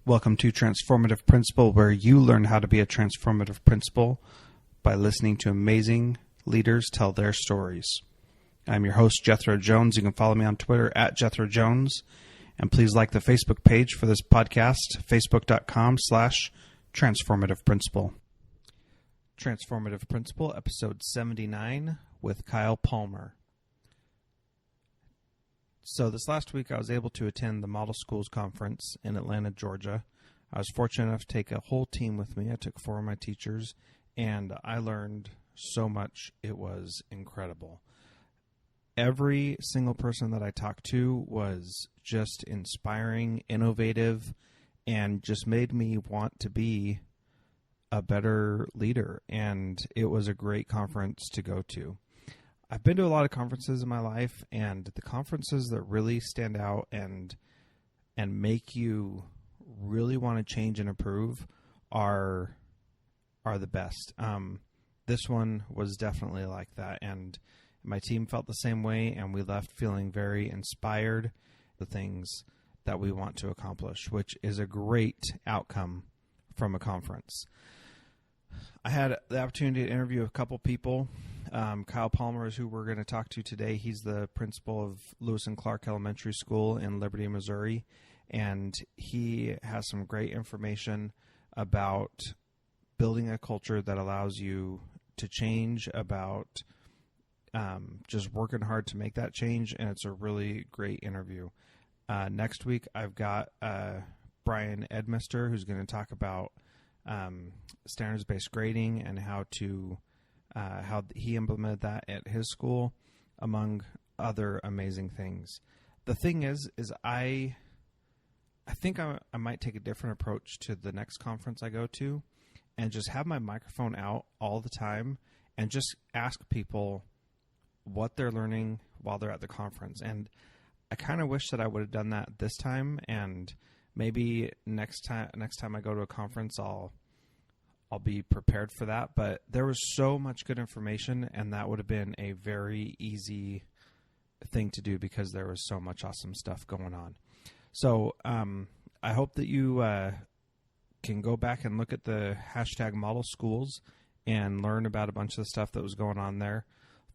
Welcome to Transformative Principal, where you learn how to be a transformative principal by listening to amazing leaders tell their stories. I'm your host, Jethro Jones. You can follow me on Twitter at Jethro Jones. And please like the Facebook page for this podcast, facebook.com/Transformative Principal. Transformative Principal, episode 79 with Kyle Palmer. So this last week I was able to attend the Model Schools Conference in Atlanta, Georgia. I was fortunate enough to take a whole team with me. I took 4 of my teachers, and I learned so much. It was incredible. Every single person that I talked to was just inspiring, innovative, and just made me want to be a better leader. And it was a great conference to go to. I've been to a lot of conferences in my life, and the conferences that really stand out and make you really want to change and improve are the best. This one was definitely like that, and my team felt the same way, and we left feeling very inspired the things that we want to accomplish, which is a great outcome from a conference. I had the opportunity to interview a couple people. Kyle Palmer is who we're going to talk to today. He's the principal of Lewis and Clark Elementary School in Liberty, Missouri, and he has some great information about building a culture that allows you to change, about just working hard to make that change, and it's a really great interview. Next week, I've got Brian Edmister, who's going to talk about standards-based grading and how he implemented that at his school, among other amazing things. The thing is I think I might take a different approach to the next conference I go to, and just have my microphone out all the time and just ask people what they're learning while they're at the conference. And I kind of wish that I would have done that this time, and maybe next time I go to a conference, I'll be prepared for that. But there was so much good information, and that would have been a very easy thing to do because there was so much awesome stuff going on. So I hope that you can go back and look at the hashtag Model Schools and learn about a bunch of the stuff that was going on there.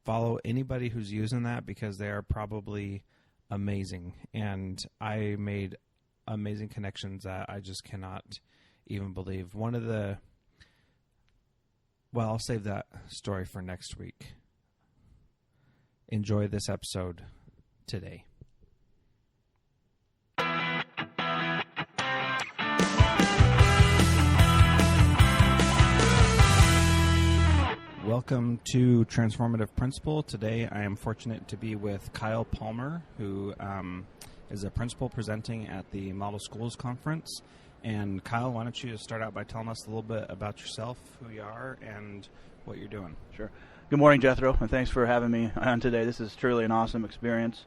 Follow anybody who's using that because they are probably amazing. And I made amazing connections that I just cannot even believe. I'll save that story for next week. Enjoy this episode today. Welcome to Transformative Principal. Today I am fortunate to be with Kyle Palmer, who is a principal presenting at the Model Schools Conference. And Kyle, why don't you start out by telling us a little bit about yourself, who you are, and what you're doing. Sure. Good morning, Jethro, and thanks for having me on today. This is truly an awesome experience.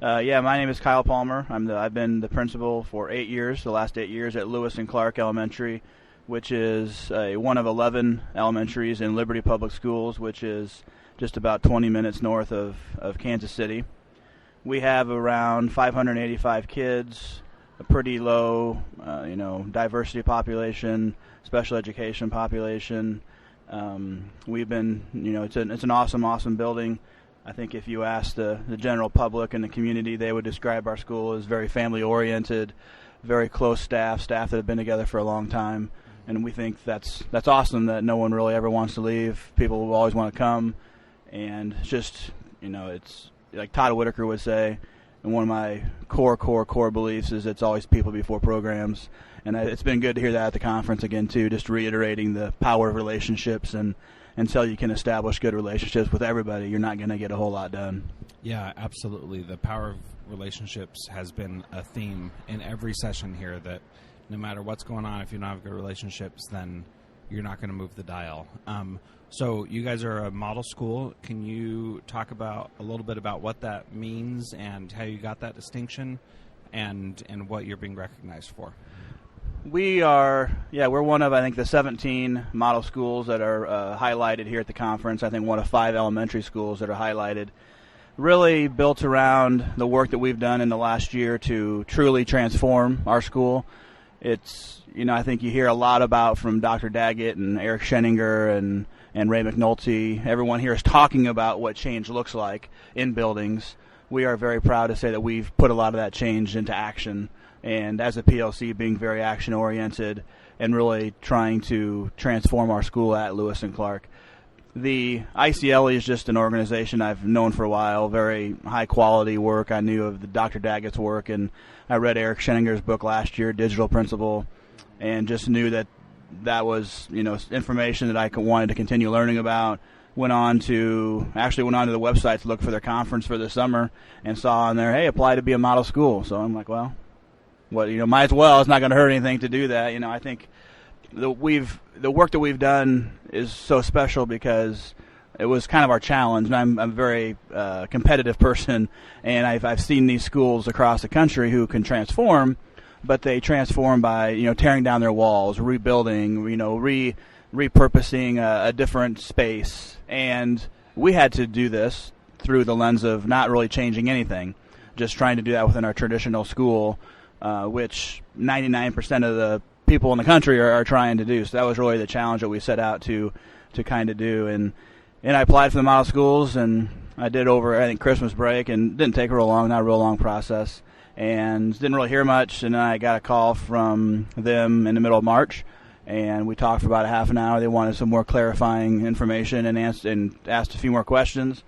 My name is Kyle Palmer. I've been the principal for 8 years, the last 8 years at Lewis and Clark Elementary, which is one of 11 elementaries in Liberty Public Schools, which is just about 20 minutes north of Kansas City. We have around 585 kids, a pretty low, diversity population, special education population. We've been, it's an awesome building. I think if you ask the general public and the community, they would describe our school as very family-oriented, very close staff that have been together for a long time. And we think that's awesome that no one really ever wants to leave. People will always want to come. And it's just, it's like Todd Whitaker would say, and one of my core beliefs is it's always people before programs. And it's been good to hear that at the conference again, too, just reiterating the power of relationships. And until you can establish good relationships with everybody, you're not going to get a whole lot done. Yeah, absolutely. The power of relationships has been a theme in every session here, that no matter what's going on, if you don't have good relationships, then you're not going to move the dial. So you guys are a model school. Can you talk about a little bit about what that means and how you got that distinction and what you're being recognized for? We're one of, I think, the 17 model schools that are highlighted here at the conference. I think one of 5 elementary schools that are highlighted. Really built around the work that we've done in the last year to truly transform our school. it's, I think you hear a lot about from Dr. Daggett and Eric Scheninger and Ray McNulty. Everyone here is talking about what change looks like in buildings. We are very proud to say that we've put a lot of that change into action, and as a PLC, being very action-oriented and really trying to transform our school at Lewis and Clark. The ICLE is just an organization I've known for a while, very high-quality work. I knew of the Dr. Daggett's work, and I read Eric Scheninger's book last year, Digital Principle, and just knew that was, information that I wanted to continue learning about. Went on to the website to look for their conference for the summer and saw on there, hey, apply to be a model school. So I'm like, well, might as well. It's not going to hurt anything to do that. I think the work that we've done is so special because it was kind of our challenge. And I'm a very competitive person, and I've seen these schools across the country who can transform, but they transform by tearing down their walls, rebuilding, repurposing a different space. And we had to do this through the lens of not really changing anything, just trying to do that within our traditional school, which 99% of the people in the country are trying to do. So that was really the challenge that we set out to kind of do. And I applied for the model schools, and I did over, I think, Christmas break, and didn't take not a real long process, and didn't really hear much. And then I got a call from them in the middle of March, and we talked for about a half an hour. They wanted some more clarifying information and asked a few more questions.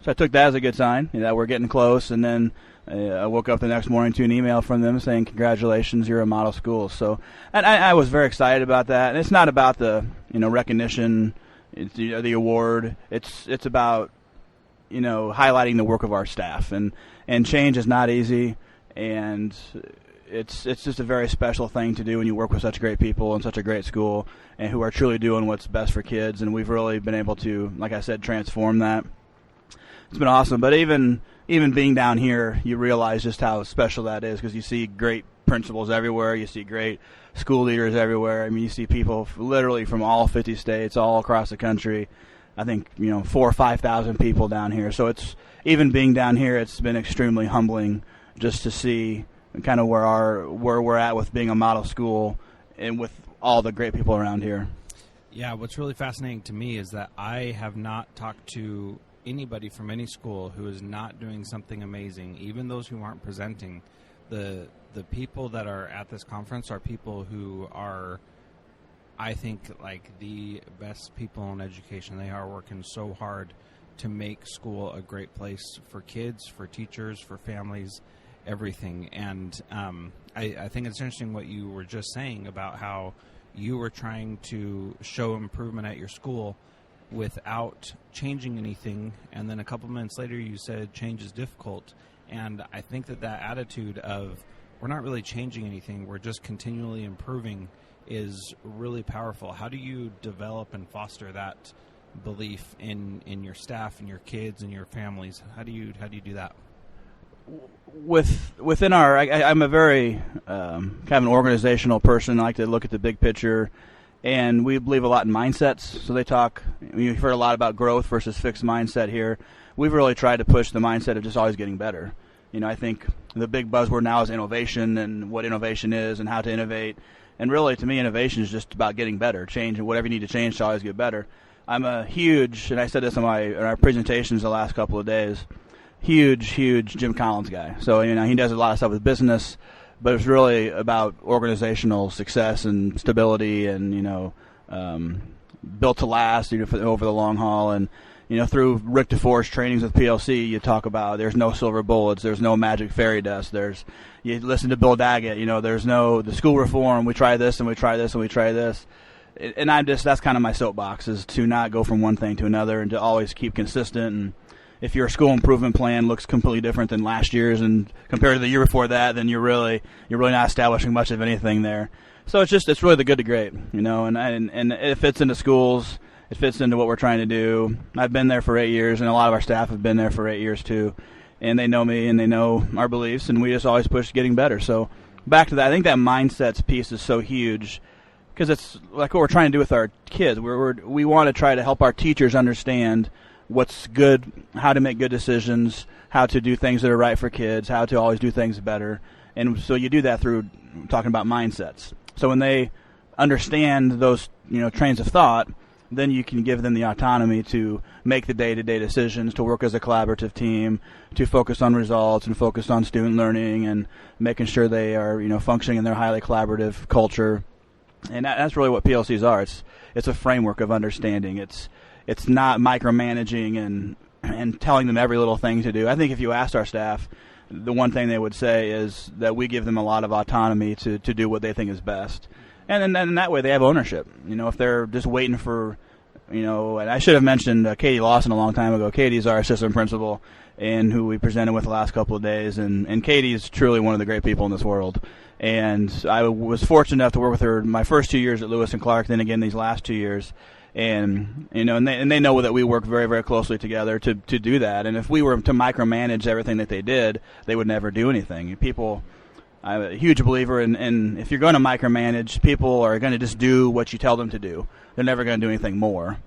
So I took that as a good sign that we're getting close. And then I woke up the next morning to an email from them saying, congratulations, you're a model school. So and I was very excited about that. And it's not about the recognition, the award. It's about highlighting the work of our staff. And change is not easy, and it's just a very special thing to do when you work with such great people in such a great school and who are truly doing what's best for kids. And we've really been able to, like I said, transform that. It's been awesome. But even being down here, you realize just how special that is, because you see great principals everywhere. You see great school leaders everywhere. I mean, you see people literally from all 50 states, all across the country. I think 4,000 or 5,000 people down here. So it's, even being down here, it's been extremely humbling just to see kind of where we're at with being a model school and with all the great people around here. Yeah, what's really fascinating to me is that I have not talked to anybody from any school who is not doing something amazing, even those who aren't presenting. The people that are at this conference are people who are, I think, like the best people in education. They are working so hard to make school a great place for kids, for teachers, for families, everything. And I think it's interesting what you were just saying about how you were trying to show improvement at your school without changing anything, and then a couple minutes later you said change is difficult. And I think that attitude of we're not really changing anything, we're just continually improving, is really powerful. How do you develop and foster that belief in your staff and your kids and your families? How do you do that? Within I'm a very kind of an organizational person. I like to look at the big picture, and we believe a lot in mindsets. So you've heard a lot about growth versus fixed mindset here. We've really tried to push the mindset of just always getting better. I think the big buzzword now is innovation, and what innovation is and how to innovate. And really, to me, innovation is just about getting better, change, and whatever you need to change to always get better. I'm a huge, and I said this in our presentations the last couple of days, huge Jim Collins guy. So, he does a lot of stuff with business, but it's really about organizational success and stability and, built to last over the long haul. And, through Rick DeForest trainings with PLC, you talk about there's no silver bullets, there's no magic fairy dust. You listen to Bill Daggett, there's the school reform, we try this and we try this and we try this. And that's kind of my soapbox, is to not go from one thing to another and to always keep consistent. And if your school improvement plan looks completely different than last year's and compared to the year before that, then you're really not establishing much of anything there. So it's really the good to great, and it fits into schools. It fits into what we're trying to do. I've been there for 8 years, and a lot of our staff have been there for 8 years too. And they know me, and they know our beliefs, and we just always push getting better. So back to that, I think that mindsets piece is so huge, because it's like what we're trying to do with our kids. We want to try to help our teachers understand what's good, how to make good decisions, how to do things that are right for kids, how to always do things better. And so you do that through talking about mindsets. So when they understand those trains of thought, then you can give them the autonomy to make the day-to-day decisions, to work as a collaborative team, to focus on results and focus on student learning and making sure they are functioning in their highly collaborative culture. And that's really what PLCs are. It's a framework of understanding. It's not micromanaging and telling them every little thing to do. I think if you asked our staff, the one thing they would say is that we give them a lot of autonomy to do what they think is best. And then that way they have ownership. If they're just waiting for, and I should have mentioned Katie Lawson a long time ago. Katie's our assistant principal and who we presented with the last couple of days. And Katie is truly one of the great people in this world. And I was fortunate enough to work with her my first 2 years at Lewis and Clark, then again these last 2 years. And they know that we work very, very closely together to do that. And if we were to micromanage everything that they did, they would never do anything. I'm a huge believer in if you're going to micromanage, people are going to just do what you tell them to do. They're never going to do anything more.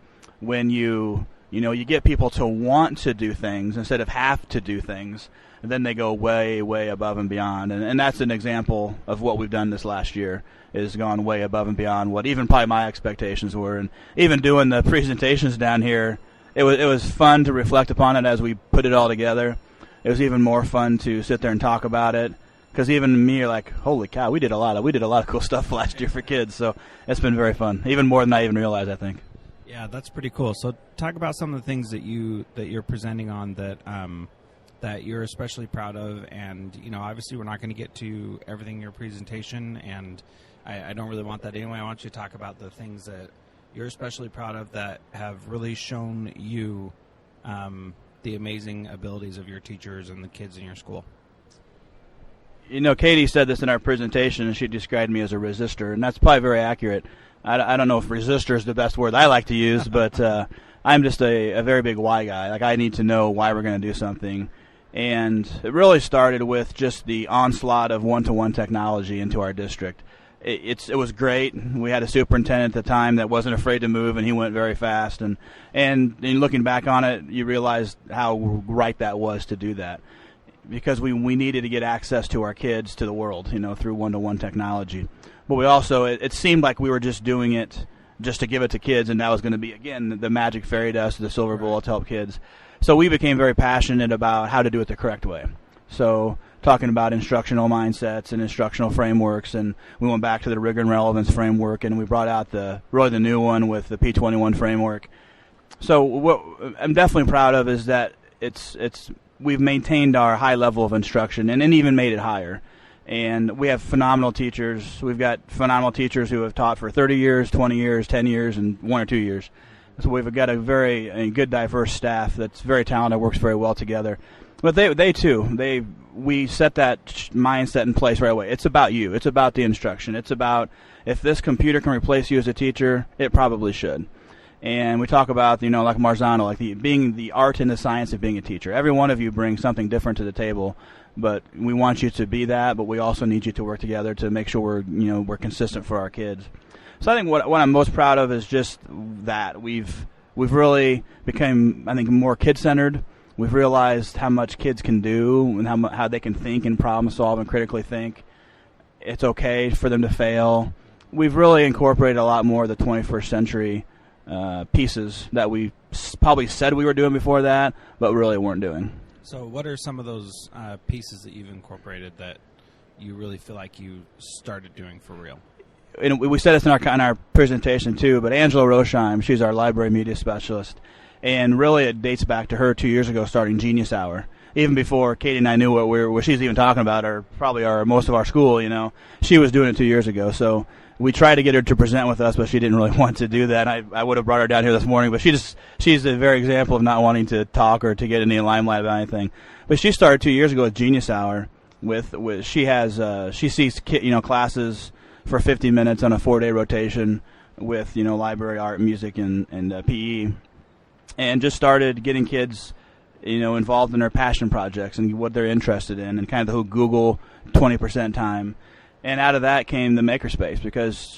When you get people to want to do things instead of have to do things, then they go way, way above and beyond. And that's an example of what we've done this last year, is gone way above and beyond what even probably my expectations were. And even doing the presentations down here, it was fun to reflect upon it as we put it all together. It was even more fun to sit there and talk about it. Because even me, are like, holy cow, we did a lot of cool stuff last year for kids. So it's been very fun, even more than I even realized, I think. Yeah, that's pretty cool. So talk about some of the things that you're presenting on that you're especially proud of. And obviously we're not going to get to everything in your presentation, and I don't really want that anyway. I want you to talk about the things that you're especially proud of that have really shown you the amazing abilities of your teachers and the kids in your school. Katie said this in our presentation, and she described me as a resistor, and that's probably very accurate. I don't know if resistor is the best word I like to use, but I'm just a very big why guy. Like, I need to know why we're going to do something. And it really started with just the onslaught of one-to-one technology into our district. It was great. We had a superintendent at the time that wasn't afraid to move, and he went very fast. And in looking back on it, you realize how right that was to do that. Because we needed to get access to our kids, to the world, through one-to-one technology. But we also, it seemed like we were just doing it just to give it to kids, and that was going to be, again, the magic fairy dust, the silver bullet to help kids. So we became very passionate about how to do it the correct way. So talking about instructional mindsets and instructional frameworks, and we went back to the rigor and relevance framework, and we brought out the new one with the P21 framework. So what I'm definitely proud of is that we've maintained our high level of instruction and then even made it higher. And we have phenomenal teachers. We've got phenomenal teachers who have taught for 30 years, 20 years, 10 years, and 1 or 2 years. So we've got a very good, diverse staff that's very talented, works very well together. But they too, we set that mindset in place right away. It's about you. It's about the instruction. It's about, if this computer can replace you as a teacher, it probably should. And we talk about, like Marzano, like being the art and the science of being a teacher. Every one of you brings something different to the table, but we want you to be that, but we also need you to work together to make sure we're consistent for our kids. So I think what I'm most proud of is just that we've really become, I think, more kid-centered. We've realized how much kids can do and how they can think and problem solve and critically think. It's okay for them to fail. We've really incorporated a lot more of the 21st century pieces that we probably said we were doing before that, but really weren't doing. So what are some of those pieces that you've incorporated that you really feel like you started doing for real? And we said this in our presentation too, but Angela Rosheim, she's our library media specialist, and really it dates back to her 2 years ago starting Genius Hour. Even before Katie and I knew what she's even talking about, or probably most of our school, she was doing it 2 years ago. So we tried to get her to present with us, but she didn't really want to do that. I would have brought her down here this morning, but she's a very example of not wanting to talk or to get any limelight about anything. But she started 2 years ago with Genius Hour. She sees classes for 50 minutes on a 4-day rotation with library, art, music, and PE, and just started getting kids involved in their passion projects and what they're interested in, and kind of the whole Google 20% time. And out of that came the makerspace, because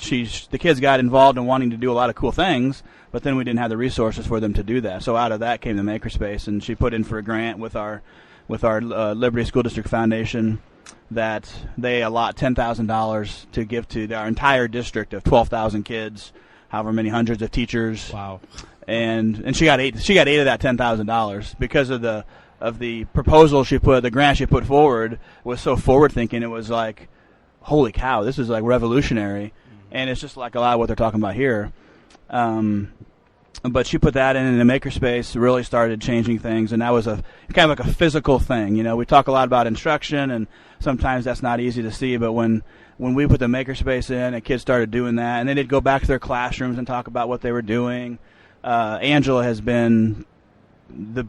the kids got involved in wanting to do a lot of cool things, but then we didn't have the resources for them to do that. So out of that came the makerspace, and she put in for a grant with our Liberty School District Foundation that they allot $10,000 to give to our entire district of 12,000 kids, however many hundreds of teachers. Wow. And she got eight of that $10,000 because of the proposal the grant she put forward was so forward thinking. It was like, holy cow, this is like revolutionary. And it's just like a lot of what they're talking about here. But she put that in the makerspace, really started changing things, and that was a kind of like a physical thing. You know, we talk a lot about instruction, and sometimes that's not easy to see. But when we put the makerspace in, and kids started doing that, and then they'd go back to their classrooms and talk about what they were doing. Angela has been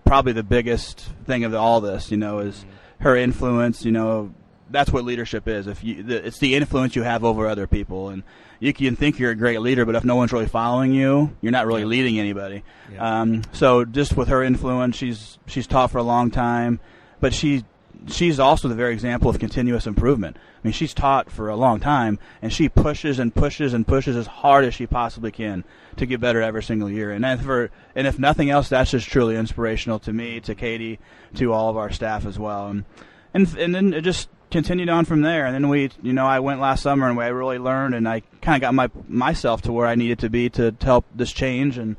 probably the biggest thing of all this. You know, is her influence. You know, that's what leadership is. It's the influence you have over other people, and you can think you're a great leader, but if no one's really following you, you're not really leading anybody. Yeah. So just with her influence, she's taught for a long time, but she's also the very example of continuous improvement. I mean, she's taught for a long time, and she pushes and pushes and pushes as hard as she possibly can to get better every single year. And if nothing else, that's just truly inspirational to me, to Katie, to all of our staff as well. And then it just continued on from there. And then I went last summer, and I really learned, and I kind of got myself to where I needed to be to help this change. And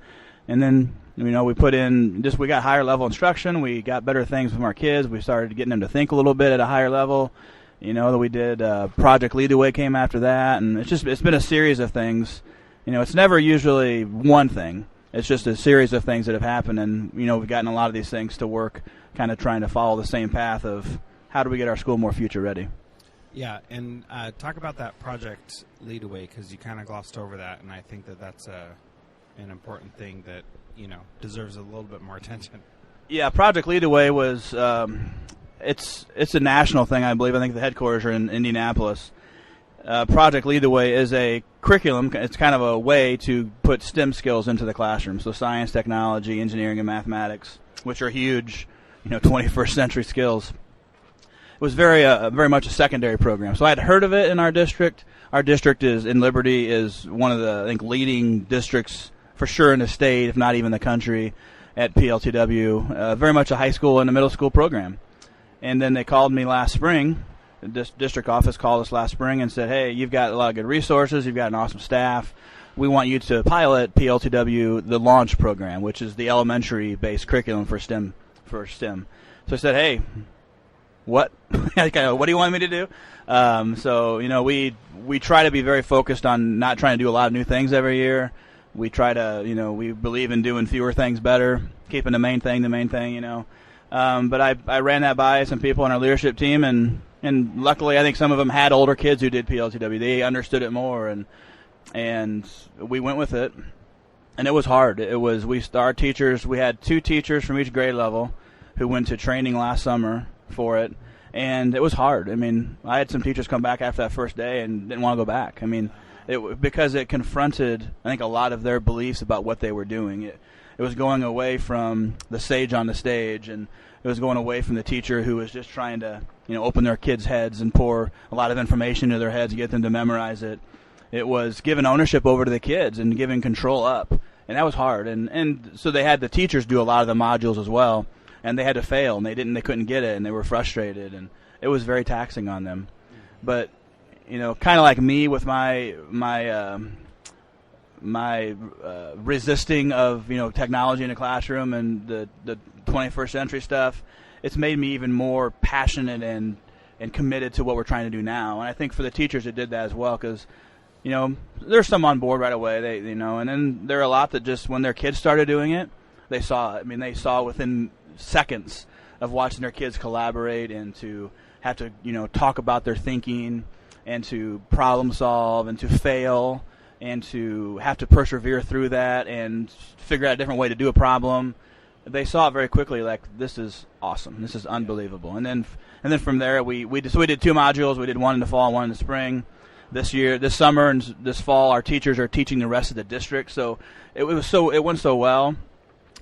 then we put in we got higher level instruction. We got better things from our kids. We started getting them to think a little bit at a higher level. That we did Project Lead the Way came after that, and it's been a series of things. It's never usually one thing. It's just a series of things that have happened, and we've gotten a lot of these things to work, kind of trying to follow the same path of how do we get our school more future ready. Yeah, and talk about that Project Lead Away, because you kind of glossed over that, and I think that's an important thing that deserves a little bit more attention. Yeah, Project Lead Away was it's a national thing, I believe. I think the headquarters are in Indianapolis. Project Lead the Way is a curriculum. It's kind of a way to put STEM skills into the classroom. So science, technology, engineering, and mathematics, which are huge, 21st century skills. It was very much a secondary program. So I had heard of it in our district. Our district in Liberty is one of the, I think, leading districts for sure in the state, if not even the country, at PLTW. Very much a high school and a middle school program. And then they called me last spring. The district office called us last spring and said, hey, you've got a lot of good resources. You've got an awesome staff. We want you to pilot PLTW, the launch program, which is the elementary-based curriculum for STEM. So I said, hey, what? What do you want me to do? So we try to be very focused on not trying to do a lot of new things every year. We try to, we believe in doing fewer things better, keeping the main thing, But I ran that by some people on our leadership team, and luckily I think some of them had older kids who did PLTW. They understood it more, and we went with it. And it was hard. Our teachers, we had 2 teachers from each grade level who went to training last summer for it, and it was hard. I mean, I had some teachers come back after that first day and didn't want to go back. I mean, because it confronted, I think, a lot of their beliefs about what they were doing. It was going away from the sage on the stage, and it was going away from the teacher who was just trying to, open their kids' heads and pour a lot of information into their heads and get them to memorize it. It was giving ownership over to the kids and giving control up, and that was hard. And so they had the teachers do a lot of the modules as well, and they had to fail, and they couldn't get it, and they were frustrated, and it was very taxing on them. But kind of like me with my resisting of technology in the classroom and the 21st century stuff, it's made me even more passionate and committed to what we're trying to do now. And I think for the teachers it did that as well, because there's some on board right away, and then there are a lot that just when their kids started doing it, they saw it. I mean, they saw within seconds of watching their kids collaborate and to have to talk about their thinking and to problem solve and to fail and to have to persevere through that and figure out a different way to do a problem. They saw it very quickly, like, this is awesome. This is unbelievable. And then from there, we did 2 modules. We did one in the fall, one in the spring. This summer and this fall, our teachers are teaching the rest of the district. So it went so well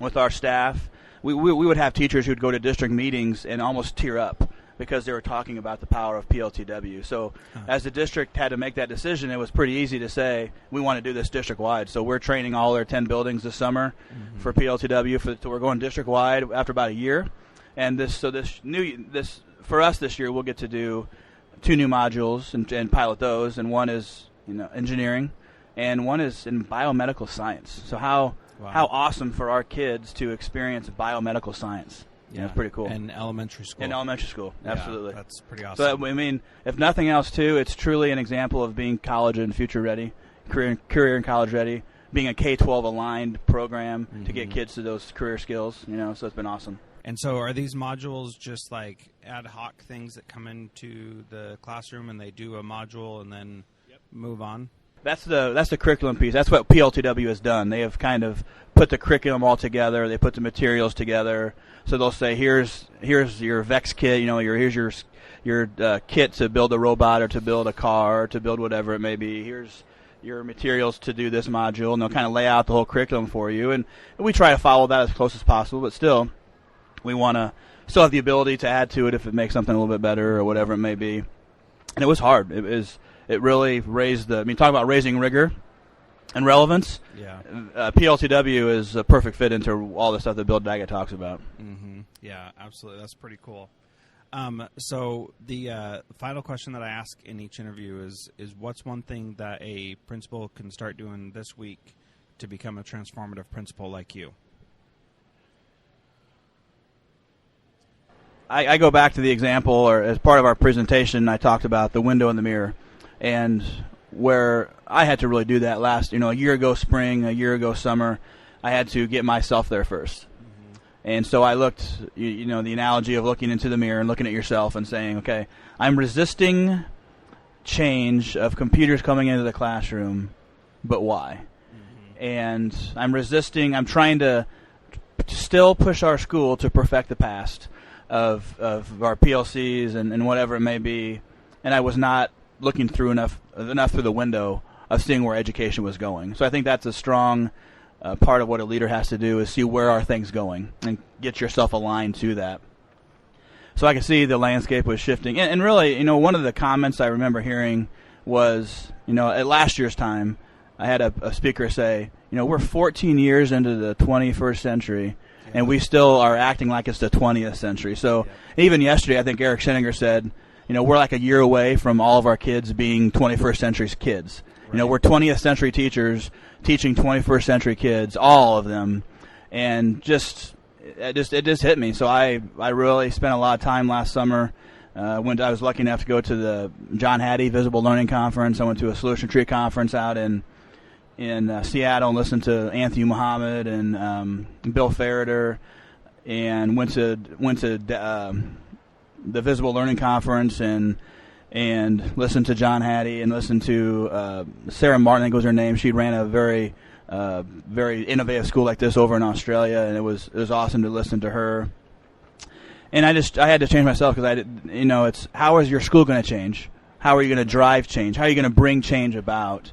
with our staff. We would have teachers who'd go to district meetings and almost tear up because they were talking about the power of PLTW. So as the district had to make that decision, it was pretty easy to say, we want to do this district-wide. So we're training all our 10 buildings this summer for PLTW. So we're going district-wide after about a year. And this for us this year, we'll get to do 2 new modules and pilot those, and one is engineering, and one is in biomedical science. So how awesome for our kids to experience biomedical science. Yeah, it's pretty cool. In elementary school. In elementary school, absolutely. Yeah, that's pretty awesome. So, I mean, if nothing else, too, it's truly an example of being college and future ready, career and college ready, being a K-12 aligned program to get kids to those career skills, so it's been awesome. And so are these modules just like ad hoc things that come into the classroom and they do a module and then move on? That's the curriculum piece. That's what PLTW has done. They have kind of put the curriculum all together. They put the materials together. So they'll say, here's your VEX kit. Here's your kit to build a robot or to build a car or to build whatever it may be. Here's your materials to do this module, and they'll kind of lay out the whole curriculum for you. And we try to follow that as close as possible, but still, we want to still have the ability to add to it if it makes something a little bit better or whatever it may be. And it was hard. It really raised talk about raising rigor and relevance. Yeah. PLTW is a perfect fit into all the stuff that Bill Daggett talks about. Mm-hmm. Yeah, absolutely. That's pretty cool. So the final question that I ask in each interview is what's one thing that a principal can start doing this week to become a transformative principal like you? I go back to the example, or as part of our presentation, I talked about the window in the mirror, and where I had to really do that a year ago spring, a year ago summer, I had to get myself there first. Mm-hmm. And so I looked, the analogy of looking into the mirror and looking at yourself and saying, okay, I'm resisting change of computers coming into the classroom, but why? Mm-hmm. And I'm trying to still push our school to perfect the past of our PLCs and whatever it may be, and I was not looking through enough through the window of seeing where education was going. So I think that's a strong part of what a leader has to do, is see where are things going and get yourself aligned to that. So I could see the landscape was shifting. And really, one of the comments I remember hearing was, at last year's time, I had a speaker say, we're 14 years into the 21st century, and we still are acting like it's the 20th century. So even yesterday, I think Eric Scheninger said, we're like a year away from all of our kids being 21st century kids. Right. We're 20th century teachers teaching 21st century kids, all of them, and it just hit me. So I really spent a lot of time last summer. When I was lucky enough to go to the John Hattie Visible Learning Conference. I went to a Solution Tree Conference out in Seattle and listened to Anthony Muhammad and Bill Ferreter, and went to the Visible Learning Conference and listened to John Hattie and listened to Sarah Martin, I think was her name. She ran a very innovative school like this over in Australia, and it was awesome to listen to her. And I had to change myself, because it's how is your school going to change? How are you going to drive change? How are you going to bring change about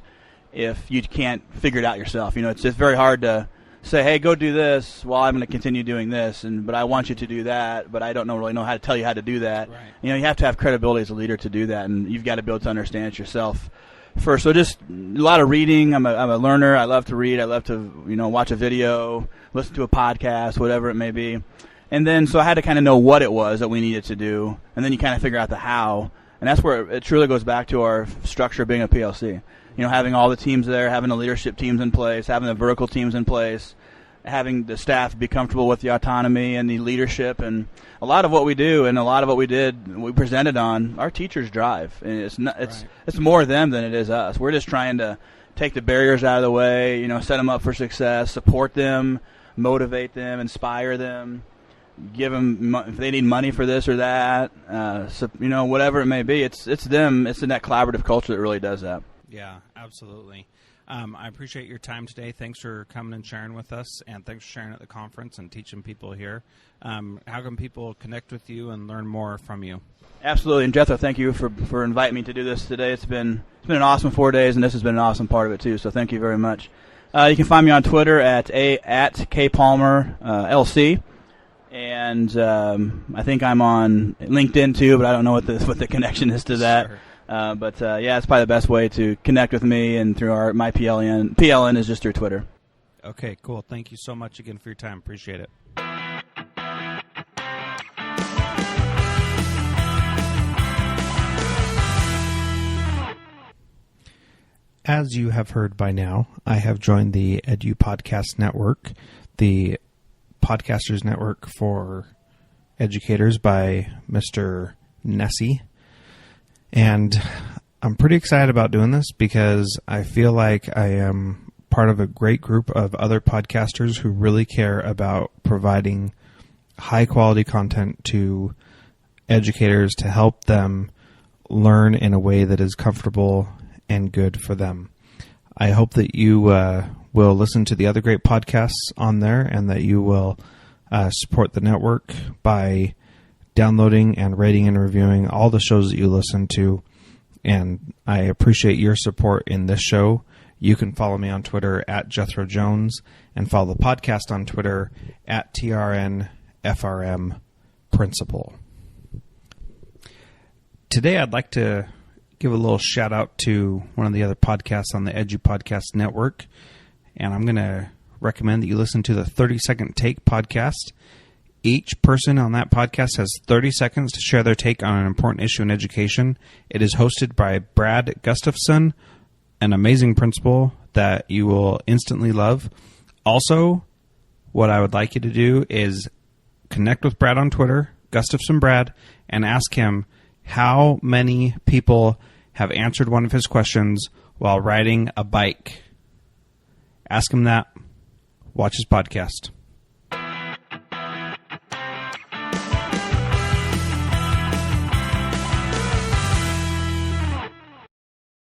if you can't figure it out yourself? It's just very hard to say, hey, go do this while I'm going to continue doing this, but I want you to do that, but I don't really know how to tell you how to do that. Right. You have to have credibility as a leader to do that, and you've got to be able to understand it yourself first. So just a lot of reading. I'm a learner. I love to read. I love to watch a video, listen to a podcast, whatever it may be. And then so I had to kind of know what it was that we needed to do, and then you kind of figure out the how. And that's where it truly goes back to our structure of being a PLC. Having all the teams there, having the leadership teams in place, having the vertical teams in place, having the staff be comfortable with the autonomy and the leadership. And a lot of what we do and a lot of what we presented on, our teachers drive. And it's more them than it is us. We're just trying to take the barriers out of the way, set them up for success, support them, motivate them, inspire them, give them if they need money for this or that, whatever it may be. It's them. It's in that collaborative culture that really does that. Yeah, absolutely. I appreciate your time today. Thanks for coming and sharing with us, and thanks for sharing at the conference and teaching people here. How can people connect with you and learn more from you? Absolutely. And Jethro, thank you for inviting me to do this today. It's been an awesome 4 days, and this has been an awesome part of it too. So thank you very much. You can find me on Twitter at kpalmerlc. And I think I'm on LinkedIn too, but I don't know what the connection is to that. Sure. But it's probably the best way to connect with me, and through my PLN. PLN is just through Twitter. Okay, cool. Thank you so much again for your time. Appreciate it. As you have heard by now, I have joined the Edu Podcast Network, the podcasters network for educators by Mr. Nessie. And I'm pretty excited about doing this because I feel like I am part of a great group of other podcasters who really care about providing high quality content to educators to help them learn in a way that is comfortable and good for them. I hope that you will listen to the other great podcasts on there and that you will support the network by downloading and rating and reviewing all the shows that you listen to. And I appreciate your support in this show. You can follow me on Twitter at Jethro Jones and follow the podcast on Twitter at TRNFRM Principal. Today I'd like to give a little shout out to one of the other podcasts on the Edu Podcast Network, and I'm going to recommend that you listen to the 30-Second Take podcast. Each person on that podcast has 30 seconds to share their take on an important issue in education. It is hosted by Brad Gustafson, an amazing principal that you will instantly love. Also, what I would like you to do is connect with Brad on Twitter, Gustafson Brad, and ask him how many people have answered one of his questions while riding a bike. Ask him that. Watch his podcast.